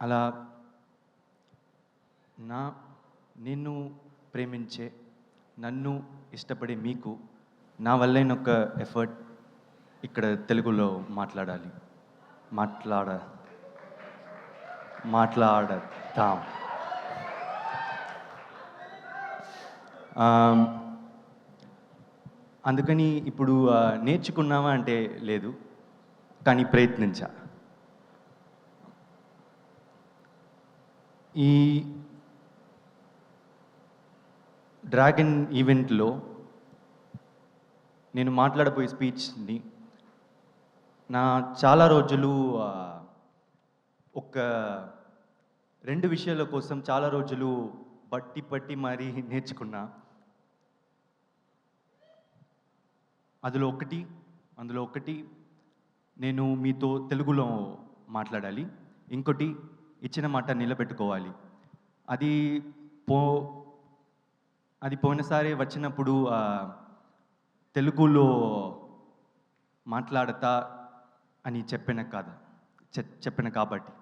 అలా నిన్ను ప్రేమించే, నన్ను ఇష్టపడే మీకు నా వల్లైన ఒక ఎఫర్ట్ ఇక్కడ తెలుగులో మాట్లాడతాం. అందుకని ఇప్పుడు నేర్చుకున్నావా అంటే లేదు, కానీ ప్రయత్నించా. ఈ డ్రాగన్ ఈవెంట్లో నేను మాట్లాడబోయే స్పీచ్ని చాలా రోజులు ఒక 2 విషయాల కోసం చాలా రోజులు బట్టి మరీ నేర్చుకున్నా. అందులో ఒకటి నేను మీతో తెలుగులో మాట్లాడాలి, ఇంకోటి ఇచ్చిన మాట నిలబెట్టుకోవాలి. అది పోయినసారి వచ్చినప్పుడు తెలుగులో మాట్లాడతా అని చెప్పిన కాబట్టి